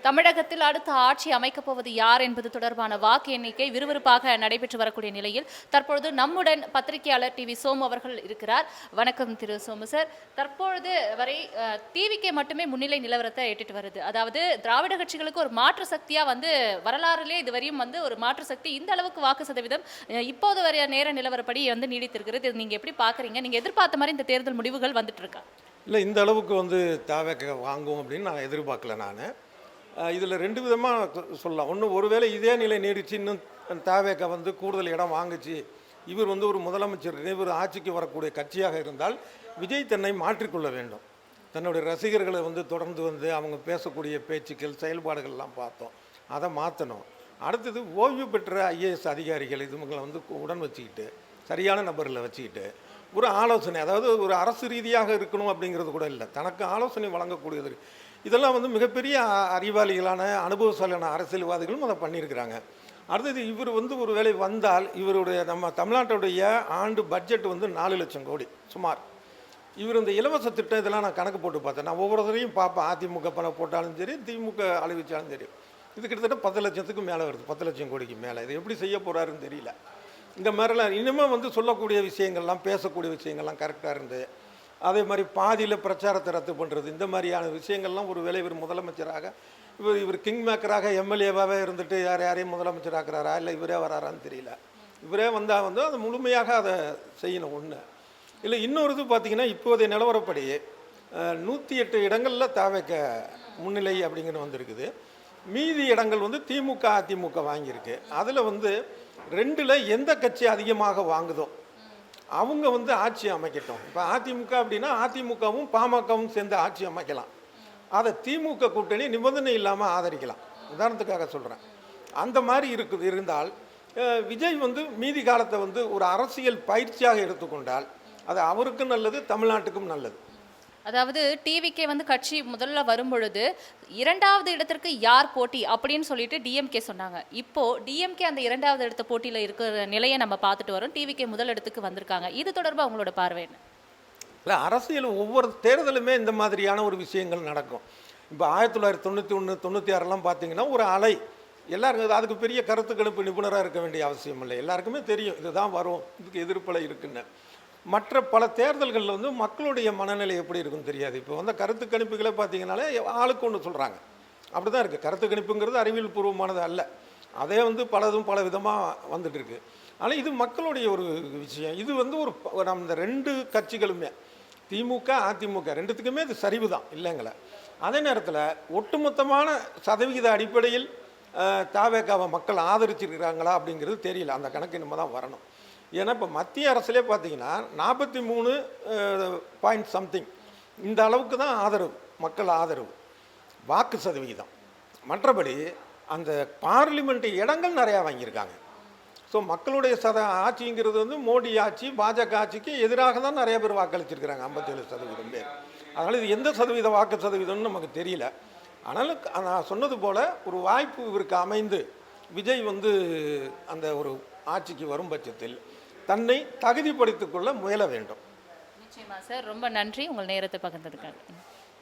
தமிழகத்தில் அடுத்த ஆட்சி அமைக்கப் போவது யார் என்பது தொடர்பான வாக்கு எண்ணிக்கை விறுவிறுப்பாக நடைபெற்று வரக்கூடிய நிலையில் தற்பொழுது நம்முடன் பத்திரிகையாளர் டிவி சோமு அவர்கள் இருக்கிறார். வணக்கம் திரு சோமு சார். தற்பொழுது வரை டிவிக்கே மட்டுமே முன்னிலை நிலவரத்தை எட்டிட்டு வருது. அதாவது திராவிட கட்சிகளுக்கு ஒரு மாற்று சக்தியா வரலாறுலேயே இதுவரையும் ஒரு மாற்று சக்தி இந்த அளவுக்கு வாக்கு சதவீதம் இப்போது வரைய நேர நிலவரப்படி நீடித்திருக்கிறது. நீங்க எப்படி பாக்குறீங்க? நீங்க எதிர்பார்த்த மாதிரி இந்த தேர்தல் முடிவுகள் வந்துட்டு இருக்கா? இல்லை, இந்த அளவுக்கு தாவேக்க வாங்குவோம் அப்படின்னு நான் எதிர்பார்க்கல. நான் இதில் ரெண்டு விதமாக சொல்லலாம். ஒன்று, ஒருவேளை இதே நிலை நீடிச்சு இன்னும் தாவேக்க கூடுதல் இடம் வாங்குச்சு, இவர் ஒரு முதலமைச்சர், இவர் ஆட்சிக்கு வரக்கூடிய கட்சியாக இருந்தால் விஜய் தன்னை மாற்றிக்கொள்ள வேண்டும். தன்னுடைய ரசிகர்களை தொடர்ந்து அவங்க பேசக்கூடிய பேச்சுக்கள், செயல்பாடுகள்லாம் பார்த்தோம், அதை மாற்றணும். அடுத்தது ஓய்வு பெற்ற ஐஏஎஸ் அதிகாரிகள் இதுங்களை உடன் வச்சுக்கிட்டு, சரியான நபர்களை வச்சுக்கிட்டு ஒரு ஆலோசனை, அதாவது ஒரு அரசு ரீதியாக இருக்கணும் அப்படிங்கிறது கூட இல்லை, தனக்கு ஆலோசனை வழங்கக்கூடியது. இதெல்லாம் மிகப்பெரிய அறிவாளிகளான அனுபவசாலியான அரசியல்வாதிகளும் அதை பண்ணியிருக்கிறாங்க. அடுத்தது இவர் ஒரு வேளை வந்தால் இவருடைய நம்ம தமிழ்நாட்டுடைய ஆண்டு பட்ஜெட் 4 லட்சம் கோடி சுமார். இவர் இந்த இலவச திட்டம் இதெல்லாம் நான் கணக்கு போட்டு பார்த்தேன். நான் ஒவ்வொருத்தரையும் பார்ப்பேன். அதிமுக பணம் போட்டாலும் சரி, திமுக அழிவிச்சாலும் சரி, இது கிட்டத்தட்ட 10 லட்சத்துக்கு மேலே வருது, 10 லட்சம் கோடிக்கு மேலே. இது எப்படி செய்ய போகிறாருன்னு தெரியல. இந்த மாதிரிலாம் இனிமேல் சொல்லக்கூடிய விஷயங்கள்லாம், பேசக்கூடிய விஷயங்கள்லாம் கரெக்டாக இருந்து, அதே மாதிரி பாதியில் பிரச்சாரத்தை ரத்து பண்ணுறது, இந்த மாதிரியான விஷயங்கள்லாம் ஒரு வேளை இவர் முதலமைச்சராக, இவர் கிங் மேக்கராக எம்எல்ஏவாகவே இருந்துட்டு யாரையும் முதலமைச்சராகிறாரா இல்லை இவரே வராரான்னு தெரியல. இவரே வந்தால் அதை முழுமையாக அதை செய்யணும். ஒன்று இல்லை, இன்னொரு இது பார்த்திங்கன்னா, இப்போதைய நிலவரப்படி 108 இடங்களில் தாவேக்க முன்னிலை அப்படிங்கிறது வந்திருக்குது. மீதி இடங்கள் திமுக அதிமுக வாங்கியிருக்கு. அதில் 2ல் எந்த கட்சி அதிகமாக வாங்குதோ அவங்க ஆட்சி அமைக்கட்டும். இப்போ அதிமுக அப்படின்னா அதிமுகவும் பாமகவும் சேர்ந்து ஆட்சி அமைக்கலாம். அதை திமுக கூட்டணி நிபந்தனை இல்லாமல் ஆதரிக்கலாம். உதாரணத்துக்காக சொல்கிறேன். அந்த மாதிரி இருந்தால் விஜய் மீதி காலத்தை ஒரு அரசியல் பயிற்சியாக எடுத்துக்கொண்டால் அது அவருக்கும் நல்லது, தமிழ்நாட்டுக்கும் நல்லது. அதாவது டிவிக்கே கட்சி முதல்ல வரும்பொழுது 2வது இடத்திற்கு யார் போட்டி அப்படின்னு சொல்லிட்டு டிஎம்கே சொன்னாங்க. இப்போ டிஎம்கே அந்த 2வது இடத்த போட்டியில் இருக்கிற நிலையை நம்ம பார்த்துட்டு வரோம். டிவிக்கே முதல் இடத்துக்கு வந்திருக்காங்க. இது தொடர்பாக அவங்களோட பார்வை என்ன? இல்லை, அரசியல் ஒவ்வொரு தேர்தலுமே இந்த மாதிரியான ஒரு விஷயங்கள் நடக்கும். இப்போ 1991 96 பார்த்தீங்கன்னா ஒரு அலை, எல்லாருக்கும் அதுக்கு பெரிய கருத்து கணிப்பு நிபுணராக இருக்க வேண்டிய அவசியம் இல்லை. எல்லாருக்குமே தெரியும் இதுதான் வரும், இதுக்கு எதிர்ப்பலை இருக்குன்னு. மற்ற பல தேர்தல்களில் மக்களுடைய மனநிலை எப்படி இருக்குன்னு தெரியாது. இப்போ கருத்து கணிப்புகளை பார்த்தீங்கன்னாலே ஆளுக்கு ஒன்று சொல்கிறாங்க. அப்படி தான் இருக்குது. கருத்து கணிப்புங்கிறது அறிவியல் பூர்வமானது அல்ல. அதே பலதும் பல விதமாக வந்துட்டு இருக்கு. ஆனால் இது மக்களுடைய ஒரு விஷயம். இது ஒரு நம்ம இந்த 2 கட்சிகளுமே, திமுக அதிமுக 2த்துக்குமே இது சரிவு தான் இல்லைங்களா. அதே நேரத்தில் ஒட்டுமொத்தமான சதவிகித அடிப்படையில் தாவேக்காவை மக்கள் ஆதரிச்சிருக்கிறாங்களா அப்படிங்கிறது தெரியல. அந்த கணக்கு நம்ம தான் வரணும். ஏன்னா இப்போ மத்திய அரசுலேயே பார்த்தீங்கன்னா 43 பாயிண்ட் சம்திங் இந்த அளவுக்கு தான் ஆதரவு, மக்கள் ஆதரவு வாக்கு சதவிகிதம். மற்றபடி அந்த பார்லிமெண்ட் இடங்கள் நிறையா வாங்கியிருக்காங்க. ஸோ மக்களுடைய ஆட்சிங்கிறது மோடி ஆட்சி, பாஜக ஆட்சிக்கு எதிராக தான் நிறைய பேர் வாக்களிச்சிருக்கிறாங்க, 57% பேர். அதனால் இது எந்த சதவீத வாக்கு சதவீதம்னு நமக்கு தெரியல. ஆனாலும் நான் சொன்னது போல் ஒரு வாய்ப்பு இவருக்கு அமைந்து விஜய் அந்த ஒரு ஆட்சிக்கு வரும் பட்சத்தில் தன்னை தகுதிப்படுத்திக் கொள்ள முயல வேண்டும். நிச்சயமா சார். ரொம்ப நன்றி உங்கள் நேரத்தை பகிர்ந்ததுக்காக.